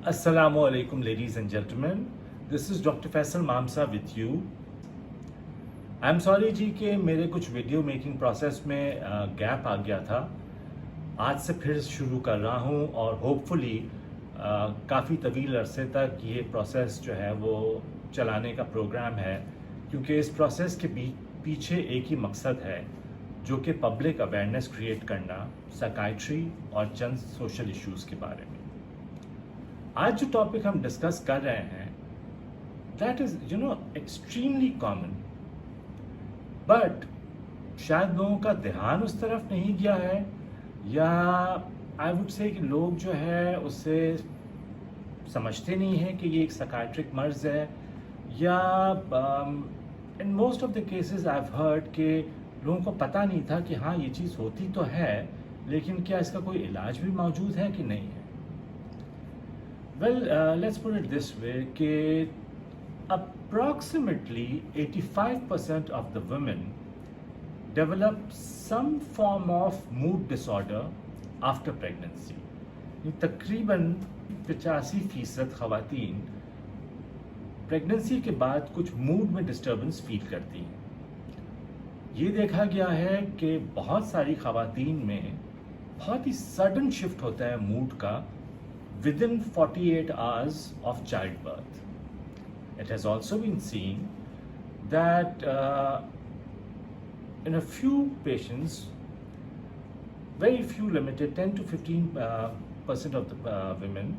Assalamu alaikum, ladies and gentlemen. This is Dr. Faisal Mamsa with you. I'm sorry जी कि मेरे कुछ video making process में gap आ गया था. आज से फिर शुरू कर रहा हूँ और होपफुली काफ़ी तवील अरसे तक ये प्रोसेस जो है वो चलाने का प्रोग्राम है, क्योंकि इस प्रोसेस के पीछे एक ही मकसद है, जो कि पब्लिक अवेयरनेस क्रिएट करना साइकाइट्री और चंद सोशल इश्यूज़ के बारे में. आज जो टॉपिक हम डिस्कस कर रहे हैं that is extremely common, but शायद लोगों का ध्यान उस तरफ नहीं गया है, या आई वुड से कि लोग जो है उससे समझते नहीं हैं कि ये एक साइकाइट्रिक मर्ज है, या in most of the cases I have heard कि लोगों को पता नहीं था कि हाँ ये चीज़ होती तो है, लेकिन क्या इसका कोई इलाज भी मौजूद है कि नहीं है. Well, let's put it this way कि approximately 85% of the women develop some form of mood disorder after pregnancy. तकरीबन 85% ख़वातीन प्रेगनेंसी के बाद कुछ मूड में डिस्टर्बेंस फील करती हैं. ये देखा गया है कि बहुत सारी ख़वातीन में बहुत ही सडन शिफ्ट होता है मूड का within 48 hours of childbirth. It has also been seen that in a few patients, very few limited, 10 to 15% of the women,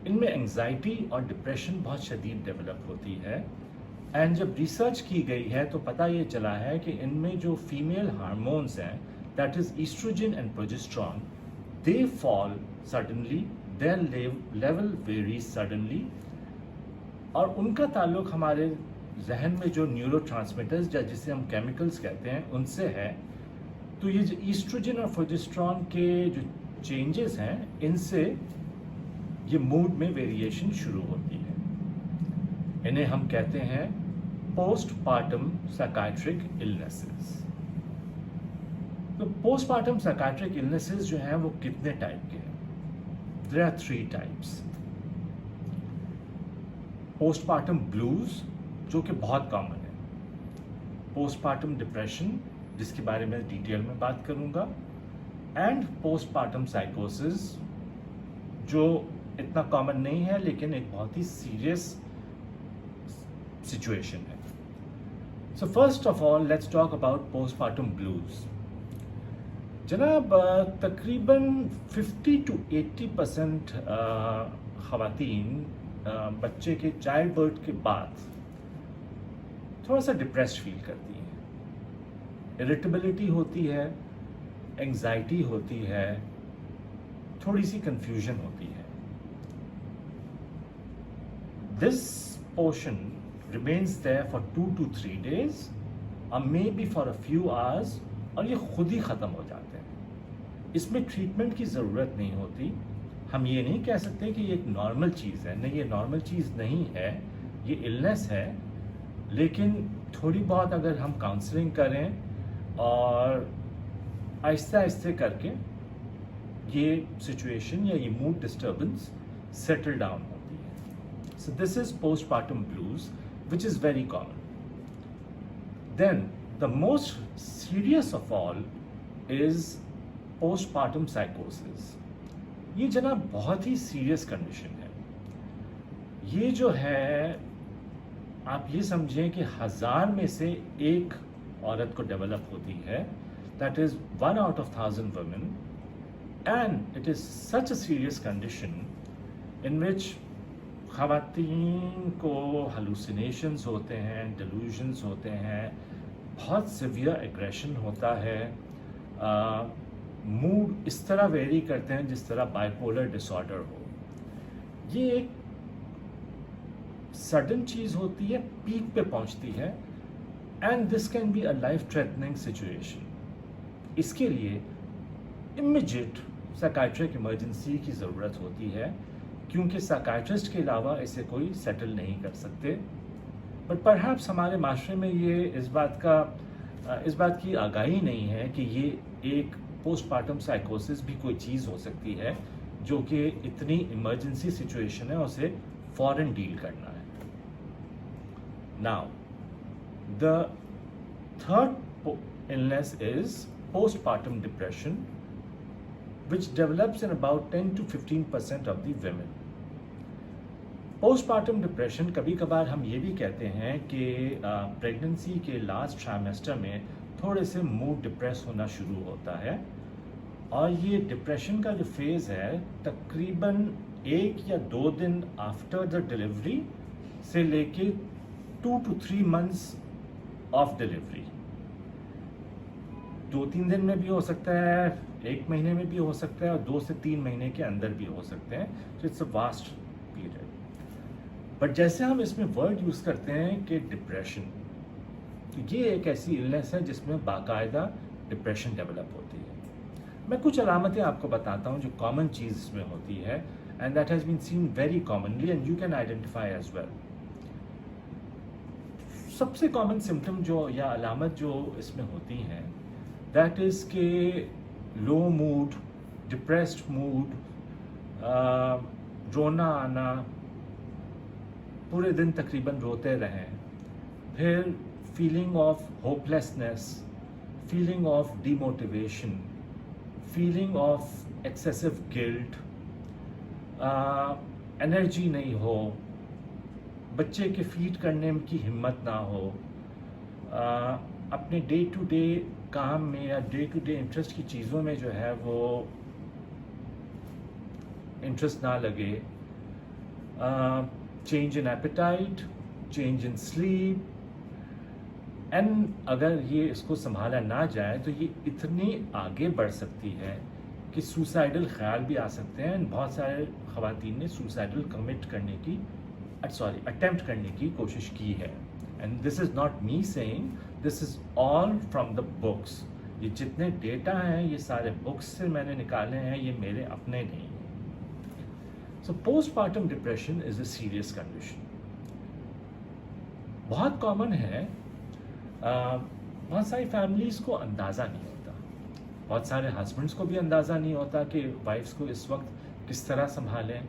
इनमें एंग्जाइटी और डिप्रेशन बहुत शदीद डेवलप होती है. एंड जब रिसर्च की गई है तो पता ये चला है कि इनमें जो फीमेल हार्मोन्स हैं, that is oestrogen and progesterone, they fall suddenly, their level varies suddenly, और उनका ताल्लुक हमारे जहन में जो न्यूरोट्रांसमीटर्स या जिसे हम केमिकल्स कहते हैं उनसे है. तो ये जो ईस्ट्रोजन और प्रोजेस्टेरॉन के जो चेंजेस हैं, इनसे ये मूड में वेरिएशन शुरू होती है. इन्हें हम कहते हैं पोस्टपार्टम साइकाइट्रिक इलनेसेस. तो पोस्टपार्टम साइकाइट्रिक इलनेसेस जो हैं वो कितने टाइप के हैं? There are 3 types. Postpartum blues, जो कि बहुत कॉमन है. Postpartum depression, जिसके बारे में डिटेल में बात करूंगा. एंड postpartum psychosis, जो इतना कॉमन नहीं है लेकिन एक बहुत ही सीरियस सिचुएशन है. So first of all, let's talk about postpartum blues. जनाब, तकरीबन 50 to 80% ख़वातीन बच्चे के चाइल्ड बर्थ के बाद थोड़ा सा डिप्रेस्ड फील करती हैं. इरिटेबिलिटी होती है, एंग्जाइटी होती है, थोड़ी सी कंफ्यूजन होती है. This portion remains there for 2 to 3 days और may be for a few hours, और ये खुद ही ख़त्म हो जाते हैं. इसमें ट्रीटमेंट की ज़रूरत नहीं होती. हम ये नहीं कह सकते कि ये एक नॉर्मल चीज़ है. नहीं, ये नॉर्मल चीज़ नहीं है, ये इलनेस है. लेकिन थोड़ी बहुत अगर हम काउंसलिंग करें और आहिस्ते आहिस्ते करके ये सिचुएशन या ये मूड डिस्टर्बेंस सेटल डाउन होती है. So this is postpartum blues, which is very common. Then the most serious of all is postpartum psychosis. ये जनाब बहुत ही सीरियस कंडीशन है. ये जो है, आप ये समझें कि 1000 में से एक औरत को डेवलप होती है. That is 1 out of 1000 women, and it is such a serious condition in which ख़वातीन को hallucinations होते हैं, delusions होते हैं, बहुत सिवियर एग्रेशन होता है, मूड इस तरह वेरी करते हैं जिस तरह बाइपोलर डिसऑर्डर हो. ये एक सडन चीज़ होती है, पीक पे पहुंचती है, and this can be a life threatening situation. इसके लिए इमीडिएट साइकाइट्रिक इमरजेंसी की ज़रूरत होती है, क्योंकि साइकाइट्रिस्ट के अलावा इसे कोई सेटल नहीं कर सकते. बट परहैप्स हमारे माशरे में ये इस बात की आगाही नहीं है कि ये एक पोस्टपार्टम साइकोसिस भी कोई चीज़ हो सकती है जो कि इतनी इमरजेंसी सिचुएशन है उसे फौरन डील करना है. Now the third illness is postpartum depression, which develops in about 10 to 15% of the women. Postpartum depression कभी कभार हम ये भी कहते हैं कि प्रेगनेंसी के लास्ट ट्राइमेस्टर में थोड़े से मूड डिप्रेस होना शुरू होता है, और ये डिप्रेशन का जो फेज़ है तकरीबन 1 या 2 दिन आफ्टर द डिलीवरी से लेके 2 to 3 months ऑफ डिलीवरी. 2-3 दिन में भी हो सकता है, 1 महीने में भी हो सकता है, और 2 से 3 महीने के अंदर भी हो सकते हैं. So it's a vast period. But जैसे हम इसमें वर्ड यूज़ करते हैं कि डिप्रेशन, तो ये एक ऐसी इलनेस है जिसमें बाकायदा डिप्रेशन डेवलप होती है. मैं कुछ अलामतें आपको बताता हूँ जो कॉमन चीज़ इसमें होती है, and that has been seen very commonly and you can identify as well. सबसे कॉमन सिम्टम जो या अलामत जो इसमें होती हैं, दैट इज़ के लो मूड, डिप्रेस्ड मूड, रोना आना, पूरे दिन तकरीबन रोते रहें, फिर feeling of hopelessness, feeling of demotivation, feeling of excessive guilt, energy नहीं हो, बच्चे के फीड करने की हिम्मत ना हो, अपने डे टू डे काम में या डे टू डे इंटरेस्ट की चीज़ों में जो है वो इंटरेस्ट ना लगे, change in appetite, change in sleep, and अगर ये इसको संभाला ना जाए तो ये इतनी आगे बढ़ सकती है कि सुसाइडल ख्याल भी आ सकते हैं. बहुत सारे ख़वातीन ने सुसाइडल अटेम्प्ट करने की कोशिश की है. And this is not me saying, this is all from the books. ये जितने डेटा हैं ये सारे बुक्स से मैंने निकाले हैं, ये मेरे अपने नहीं. So postpartum depression is a serious condition. बहुत कॉमन है, बहुत सारी फैमिलीज़ को अंदाज़ा नहीं होता, बहुत सारे हस्बैंड्स को भी अंदाज़ा नहीं होता कि वाइफ्स को इस वक्त किस तरह संभालें.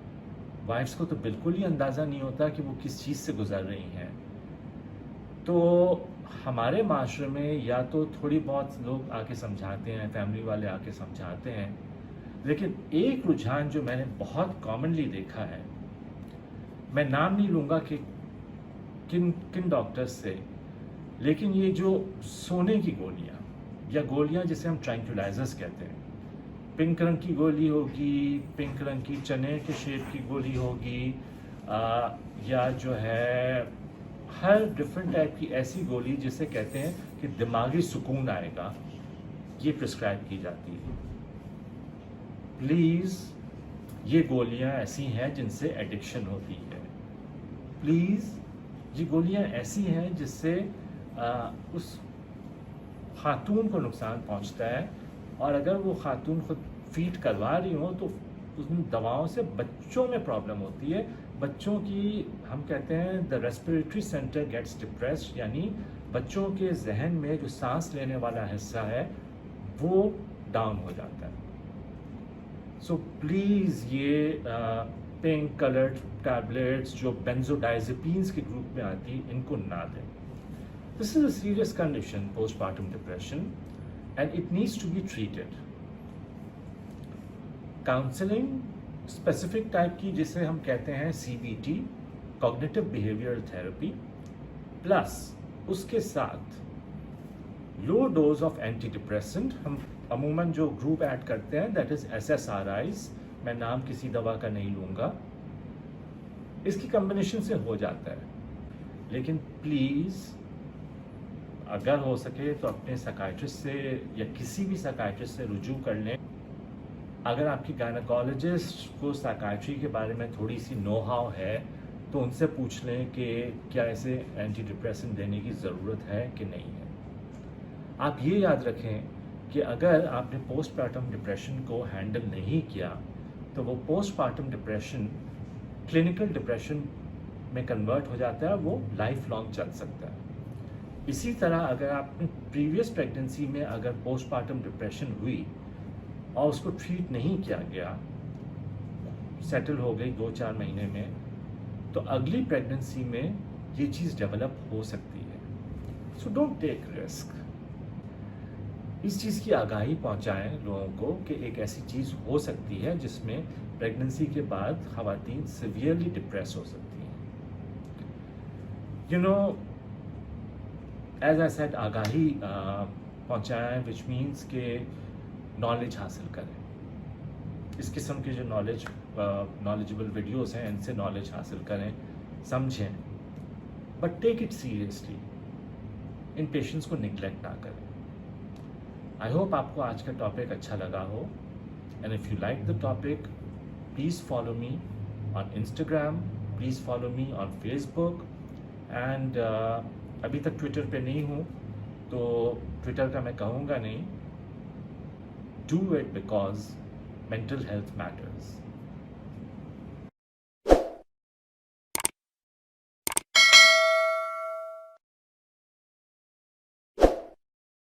वाइफ्स को तो बिल्कुल ही अंदाज़ा नहीं होता कि वो किस चीज़ से गुजर रही हैं. तो हमारे माशरे में या तो थोड़ी बहुत लोग आके समझाते हैं, फैमिली वाले आके समझाते हैं, लेकिन एक रुझान जो मैंने बहुत कॉमनली देखा है, मैं नाम नहीं लूँगा कि किन डॉक्टर्स से, लेकिन ये जो सोने की गोलियाँ या गोलियाँ जिसे हम ट्रैंक्विलाइजर्स कहते हैं, पिंक रंग की गोली होगी, पिंक रंग की चने के शेप की गोली होगी, या जो है हर डिफरेंट टाइप की ऐसी गोली जिसे कहते हैं कि दिमागी सुकून आएगा, ये प्रिस्क्राइब की जाती है. प्लीज़, ये गोलियां ऐसी हैं जिनसे एडिक्शन होती है. प्लीज़, ये गोलियां ऐसी हैं जिससे उस खातून को नुकसान पहुंचता है, और अगर वो खातून खुद फीड करवा रही हो तो उन दवाओं से बच्चों में प्रॉब्लम होती है. बच्चों की, हम कहते हैं the respiratory centre gets depressed, यानी बच्चों के जहन में जो सांस लेने वाला हिस्सा है वो डाउन हो जाता है. सो प्लीज़ ये पिंक कलर्ड टैबलेट्स जो बेंजोडाइजेपीन्स के ग्रुप में आती, इनको ना दें. This is a serious condition, postpartum depression, and it needs to be treated. Counselling specific type की, जिसे हम कहते हैं CBT, cognitive behavioural therapy, plus उसके साथ low dose of anti depressant. हम अमूमन जो ग्रुप ऐड करते हैं दैट इज़ SSRIs, मैं नाम किसी दवा का नहीं लूँगा, इसकी कम्बिनेशन से हो जाता है. लेकिन प्लीज़ अगर हो सके तो अपने साइकाइट्रिस्ट से या किसी भी साइकाइट्रिस्ट से रुजू कर लें. अगर आपकी गायनेकोलॉजिस्ट को साइकाइट्री के बारे में थोड़ी सी नो हाउ है तो उनसे पूछ लें कि क्या इसे एंटी डिप्रेसेंट देने की ज़रूरत है कि नहीं है. आप ये याद रखें कि अगर आपने पोस्टपार्टम डिप्रेशन को हैंडल नहीं किया तो वो पोस्टपार्टम डिप्रेशन क्लिनिकल डिप्रेशन में कन्वर्ट हो जाता है, वो लाइफ लॉन्ग चल सकता है. इसी तरह अगर आपने प्रीवियस प्रेगनेंसी में अगर पोस्टपार्टम डिप्रेशन हुई और उसको ट्रीट नहीं किया गया सेटल हो गई 2-4 महीने में, तो अगली प्रेगनेंसी में ये चीज़ डेवलप हो सकती है. So don't take risk. इस चीज़ की आगाही पहुंचाएं लोगों को कि एक ऐसी चीज़ हो सकती है जिसमें प्रेगनेंसी के बाद ख़वातीन सिवियरली डिप्रेस हो सकती हैं. You know, as I said, आगाही पहुंचाएं, विच मीन्स के नॉलेज हासिल करें. इस किस्म के जो नॉलेजेबल वीडियोस हैं, इनसे नॉलेज हासिल करें, समझें, बट टेक इट सीरियसली. इन पेशेंट्स को निगलेक्ट ना करें. आई होप आपको आज का टॉपिक अच्छा लगा हो, and if you like the topic, please follow me on Instagram, please follow me on Facebook, and अभी तक ट्विटर पे नहीं हूँ, तो ट्विटर का मैं कहूँगा नहीं. Do it because mental health matters.